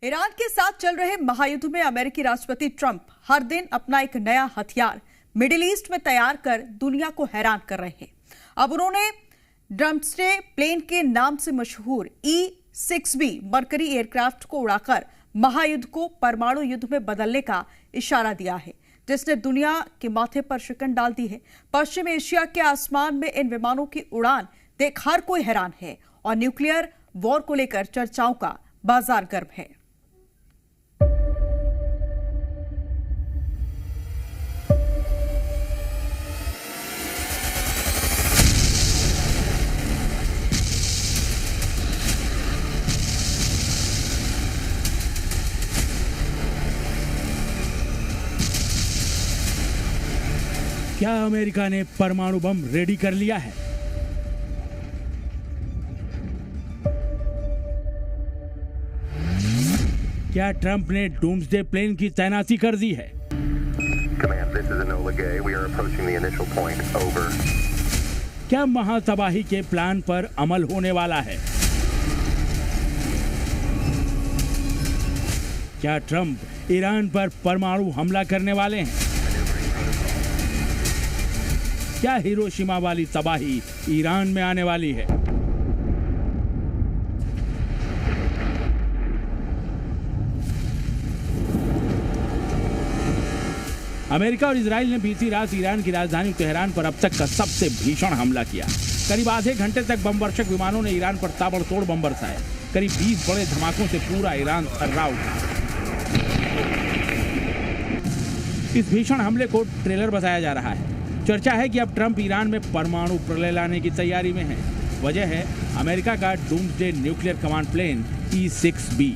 Iran के साथ चल रहे महायुद्ध में अमेरिकी राष्ट्रपति ट्रंप हर दिन अपना एक नया हथियार मिडिल ईस्ट में तैयार कर दुनिया को हैरान कर रहे हैं। अब उन्होंने ड्रम्सडे प्लेन के नाम से मशहूर E-6B मरकरी एयरक्राफ्ट को उड़ाकर महायुद्ध को परमाणु युद्ध में बदलने का इशारा दिया है, जिसने दुनिया के माथे पर शिकन डाल दी है। पश्चिम एशिया के आसमान में इन विमानों की उड़ान देख हर कोई हैरान है और न्यूक्लियर वॉर को लेकर चर्चाओं का बाजार गर्म है। क्या अमेरिका ने परमाणु बम रेडी कर लिया है? क्या ट्रंप ने डूम्सडे प्लेन की तैनाती कर दी है? क्या महातबाही के प्लान पर अमल होने वाला है? क्या ट्रंप ईरान पर परमाणु हमला करने वाले हैं? क्या हिरोशिमा वाली तबाही ईरान में आने वाली है? अमेरिका और इजराइल ने बीती रात ईरान की राजधानी तेहरान पर अब तक का सबसे भीषण हमला किया। करीब आधे घंटे तक बमवर्षक विमानों ने ईरान पर ताबड़तोड़ बम बरसाए। करीब 20 बड़े धमाकों से पूरा ईरान थर्रा उठा। इस भीषण हमले को ट्रेलर बताया जा रहा है। चर्चा है कि अब ट्रंप ईरान में परमाणु प्रलय लाने की तैयारी में है। वजह है अमेरिका का doomsday nuclear command plane E-6B।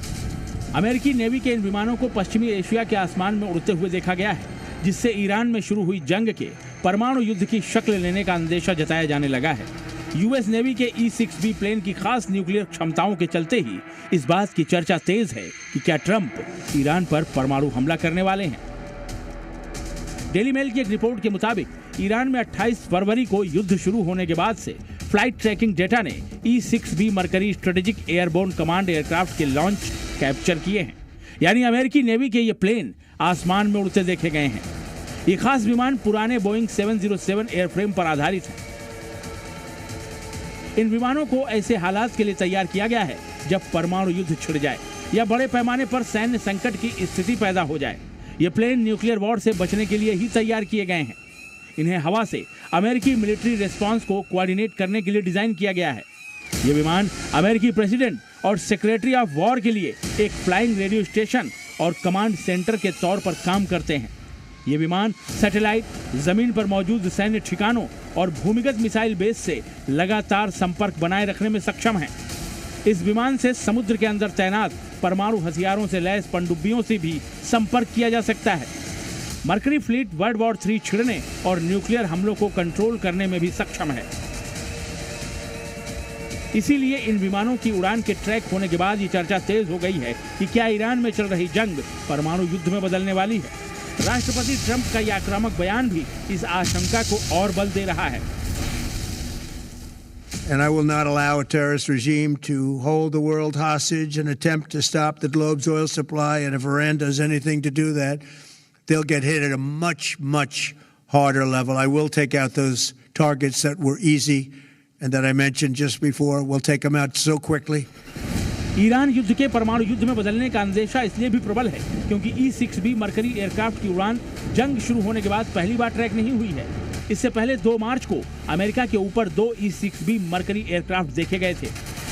अमेरिकी नेवी के इन विमानों को पश्चिमी एशिया के आसमान में उड़ते हुए देखा गया है, जिससे ईरान में शुरू हुई जंग के परमाणु युद्ध की शक्ल लेने का अंदेशा जताया जाने लगा है। यूएस नेवी के E-6B प्लेन की खास न्यूक्लियर क्षमताओं के चलते ही इस बात की चर्चा तेज है कि क्या ट्रंप ईरान पर परमाणु हमला करने वाले हैं। डेली मेल की एक रिपोर्ट के मुताबिक ईरान में 28 फरवरी को युद्ध शुरू होने के बाद से फ्लाइट ट्रैकिंग डेटा ने E-6B mercury strategic airborne command aircraft के लॉन्च कैप्चर किए हैं। यानी अमेरिकी नेवी के ये प्लेन आसमान में उड़ते देखे गए हैं। ये खास विमान पुराने बोइंग 707 एयरफ्रेम पर आधारित है। इन विमानों को ऐसे हालात के लिए तैयार किया गया है जब परमाणु युद्ध छिड़ जाए या बड़े पैमाने पर सैन्य संकट की स्थिति पैदा हो जाए। ये प्लेन न्यूक्लियर वॉर से बचने के लिए ही तैयार किए गए हैं। इन्हें हवा से अमेरिकी मिलिट्री रिस्पांस को कोऑर्डिनेट करने के लिए डिजाइन किया गया है। ये विमान अमेरिकी प्रेसिडेंट और सेक्रेटरी ऑफ वॉर के लिए एक फ्लाइंग रेडियो स्टेशन और कमांड सेंटर के तौर पर काम करते हैं। ये विमान सैटेलाइट, जमीन पर मौजूद सैन्य ठिकानों और भूमिगत मिसाइल बेस से लगातार संपर्क बनाए रखने में सक्षम हैं। इस विमान से समुद्र के अंदर तैनात परमाणु हथियारों से लैस पनडुब्बियों से भी संपर्क किया जा सकता है। मरकरी फ्लीट वर्ल्ड वॉर 3 छिड़ने और न्यूक्लियर हमलों को कंट्रोल करने में भी सक्षम है। इसीलिए इन विमानों की उड़ान के ट्रैक होने के बाद ये चर्चा तेज हो गई है कि क्या ईरान में चल रही जंग परमाणु युद्ध में बदलने वाली है। राष्ट्रपति ट्रंप का यह आक्रामक बयान भी इस आशंका को और बल दे रहा है। And I will not allow a terrorist regime to hold the world hostage and attempt to stop the globe's oil supply. And if Iran does anything to do that, they'll get hit at a much, much harder level. I will take out those targets that were easy and that I mentioned just before. We'll take them out so quickly. Iran युद्ध के परमाणु युद्ध में बदलने का अंदेशा इसलिए भी प्रबल है क्योंकि E-6B मरकरी एयरक्राफ्ट की उड़ान जंग शुरू होने के बाद पहली बार ट्रैक नहीं हुई है। इससे पहले 2 मार्च को अमेरिका के ऊपर 2 E-6B मरकरी एयरक्राफ्ट देखे गए थे।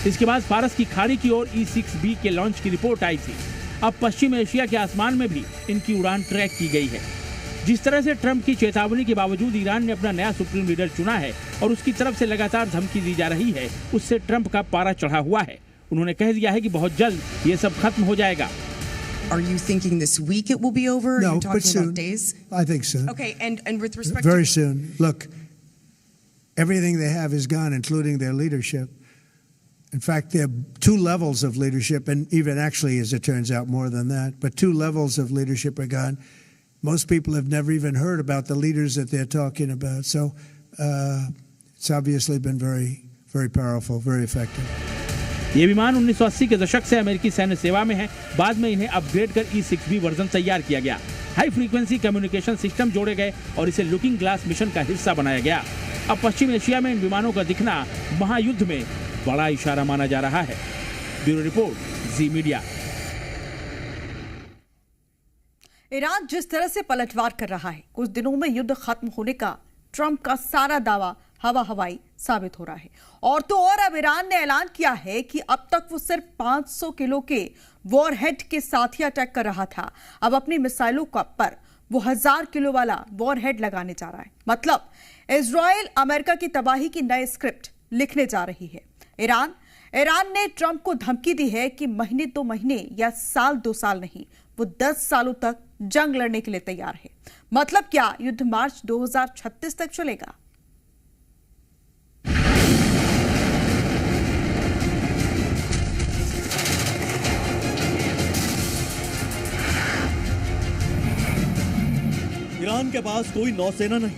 इसके बाद फारस की खाड़ी की ओर E-6B के लॉन्च की रिपोर्ट आई थी। अब पश्चिम एशिया के आसमान में भी इनकी उड़ान ट्रैक की गई है। जिस तरह से ट्रंप की चेतावनी के बावजूद ईरान ने अपना नया सुप्रीम लीडर चुना है और उसकी तरफ से लगातार धमकी दी जा रही है, उससे ट्रंप का पारा चढ़ा हुआ है। उन्होंने कह दिया है कि बहुत जल्द ये सब खत्म हो जाएगा। Are you thinking this week it will be over? No, You're talking but soon. about days? I think soon. Okay, and with respect Very soon. Look, everything they have is gone, including their leadership. In fact, there are 2 levels of leadership, and even actually, as it turns out, more than that. But 2 levels of leadership are gone. Most people have never even heard about the leaders that they're talking about. So it's obviously been very, very powerful, very effective. ये विमान 1980 के दशक से अमेरिकी सैन्य सेवा में है। बाद में इन्हें अपग्रेड कर E-6B वर्जन तैयार किया गया। हाई फ्रीक्वेंसी कम्युनिकेशन सिस्टम जोड़े गए और इसे लुकिंग ग्लास मिशन का हिस्सा बनाया गया। अब पश्चिम एशिया में इन विमानों का दिखना महायुद्ध में बड़ा इशारा माना जा रहा है। ब्यूरो रिपोर्ट, जी मीडिया। ईरान जिस तरह से पलटवार कर रहा है, कुछ दिनों में युद्ध खत्म होने का ट्रंप का सारा दावा हवा हवाई साबित हो रहा है। और तो और अब ईरान ने ऐलान किया है कि अब तक वो सिर्फ 500 किलो के वॉरहेड के साथ ही अटैक कर रहा था। अब अपनी मिसाइलों का पर वो 1000 किलो वाला वॉरहेड लगाने जा रहा है। मतलब इजराइल अमेरिका की तबाही की नई स्क्रिप्ट लिखने जा रही है। ईरान ने ट्रंप को धमकी दी है कि महीने 2 महीने या साल 2 साल नहीं, वो 10 सालों तक जंग लड़ने के लिए तैयार है। मतलब क्या युद्ध मार्च 2036 तक चलेगा? ईरान के पास कोई नौसेना नहीं,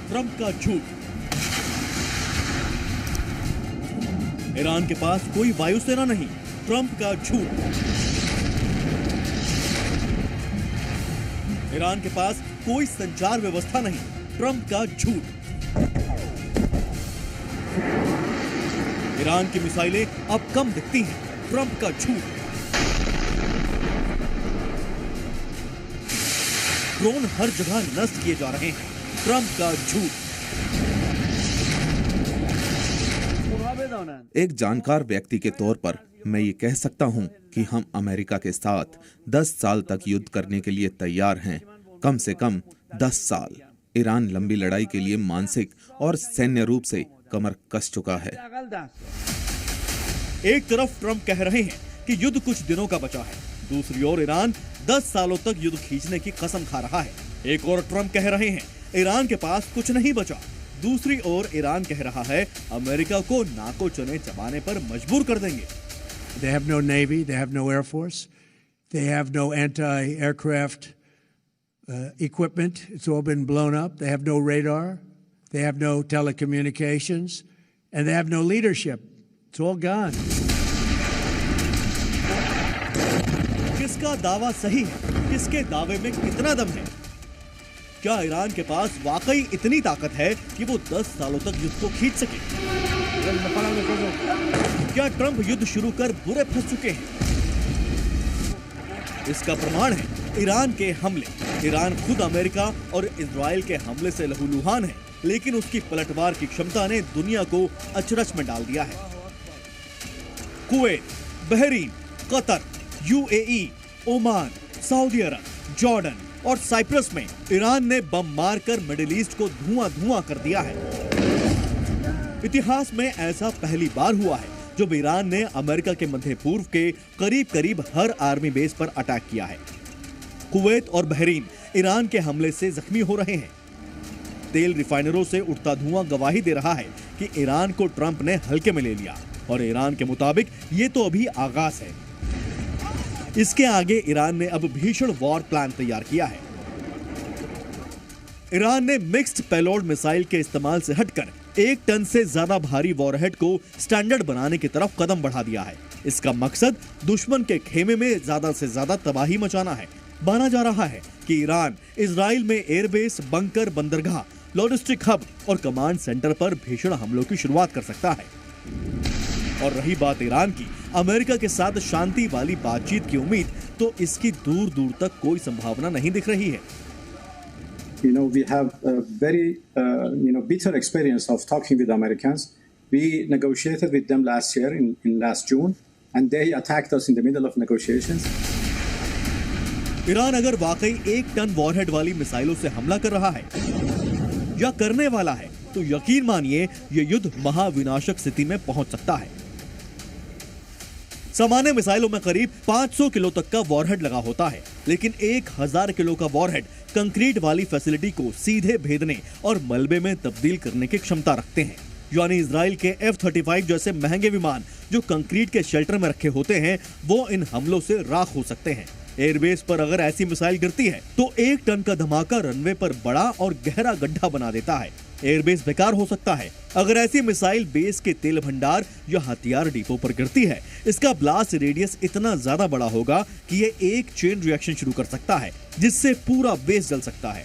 ट्रंप का झूठ। ईरान के पास कोई वायुसेना नहीं, ट्रंप का झूठ। ईरान के पास कोई संचार व्यवस्था नहीं, ट्रंप का झूठ। ईरान की मिसाइलें अब कम दिखती हैं, ट्रंप का झूठ। ड्रोन हर जगह नष्ट किए जा रहे हैं, ट्रंप का झूठ। एक जानकार व्यक्ति के तौर पर मैं ये कह सकता हूं कि हम अमेरिका के साथ 10 साल तक युद्ध करने के लिए तैयार हैं। कम से कम 10 साल। ईरान लंबी लड़ाई के लिए मानसिक और सैन्य रूप से कमर कस चुका है। एक तरफ ट्रंप कह रहे हैं कि युद्ध कुछ दिनों का बचा है, दूसरी ओर ईरान 10 सालों तक युद्ध खींचने की कसम खा रहा है। एक और ट्रंप कह रहे हैं ईरान के पास कुछ नहीं बचा, दूसरी ओर ईरान कह रहा है अमेरिका को नाको चने चबाने पर मजबूर कर देंगे। They have no navy, they have no air force, they have no anti-aircraft equipment. It's all been blown up. They have no radar, they have no telecommunications, and they have no leadership. It's all gone. किसका दावा सही है? किसके दावे में कितना दम है? क्या ईरान के पास वाकई इतनी ताकत है कि वो 10 सालों तक युद्ध को खींच सके? क्या ट्रंप युद्ध शुरू कर बुरे फंस चुके हैं? इसका प्रमाण है ईरान के हमले। ईरान खुद अमेरिका और इजराइल के हमले से लहूलुहान है, लेकिन उसकी पलटवार की क्षमता ने दुनिया को अचरज में डाल दिया है। Kuwait, Bahrain, Qatar, UAE, Oman, Saudi Arab, Jordan और साइप्रस में ईरान ने बम मारकर मिडिल ईस्ट को धुआं-धुआं कर दिया है। इतिहास में ऐसा पहली बार हुआ है जब ईरान ने अमेरिका के मध्य पूर्व के करीब-करीब हर आर्मी बेस पर अटैक किया है। कुवैत और बहरीन ईरान के हमले से जख्मी हो रहे हैं। तेल रिफाइनरों से उठता धुआं गवाही दे रहा है कि ईरान को ट्रंप ने हल्के में ले लिया और ईरान के मुताबिक ये तो अभी आगाज है। इसके आगे ईरान ने अब भीषण वॉर प्लान तैयार किया है। ईरान ने मिक्स्ड पेलोड मिसाइल के इस्तेमाल से हटकर 1 टन से ज्यादा भारी वॉरहेड को स्टैंडर्ड बनाने की तरफ कदम बढ़ा दिया है। इसका मकसद दुश्मन के खेमे में ज्यादा से ज्यादा तबाही मचाना है। माना जा रहा है कि ईरान इजराइल में एयरबेस, बंकर, बंदरगाह, लॉजिस्टिक हब और कमांड सेंटर पर भीषण हमलों की शुरुआत कर सकता है। और रही बात ईरान की अमेरिका के साथ शांति वाली बातचीत की उम्मीद, तो इसकी दूर दूर तक कोई संभावना नहीं दिख रही है। We have a very, bitter experience of talking with Americans. We negotiated with them last year in last June, and they attacked us in the middle of negotiations. Iran अगर वाकई 1 टन वॉरहेड वाली मिसाइलों से हमला कर रहा है या करने वाला है, तो यकीन मानिए ये युद्ध महाविनाशक स्थिति में पहुंच सकता है। सामान्य मिसाइलों में करीब 500 किलो तक का वॉरहेड लगा होता है, लेकिन 1000 किलो का वॉरहेड कंक्रीट वाली फैसिलिटी को सीधे भेदने और मलबे में तब्दील करने की क्षमता रखते हैं। यानी इजराइल के F-35 जैसे महंगे विमान जो कंक्रीट के शेल्टर में रखे होते हैं, वो इन हमलों से राख हो सकते हैं। एयरबेस पर अगर ऐसी मिसाइल गिरती है तो 1 टन का धमाका रनवे पर बड़ा और गहरा गड्ढा बना देता है। एयरबेस बेकार हो सकता है। अगर ऐसी मिसाइल बेस के तेल भंडार या हथियार डिपो पर गिरती है, इसका ब्लास्ट रेडियस इतना ज्यादा बड़ा होगा कि ये एक चेन रिएक्शन शुरू कर सकता है, जिससे पूरा बेस जल सकता है।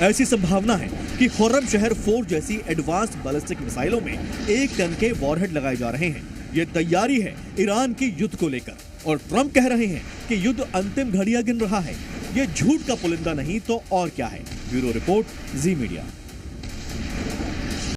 ऐसी संभावना है कि खुर्रम शहर 4 जैसी एडवांस्ड बैलिस्टिक मिसाइलों में 1 टन के वॉरहेड लगाए जा रहे हैं। ये तैयारी है ईरान की युद्ध को लेकर, और ट्रंप कह रहे हैं कि युद्ध अंतिम घड़ियां गिन रहा है। ये झूठ का पुलिंदा नहीं तो और क्या है। ब्यूरो रिपोर्ट, जी मीडिया।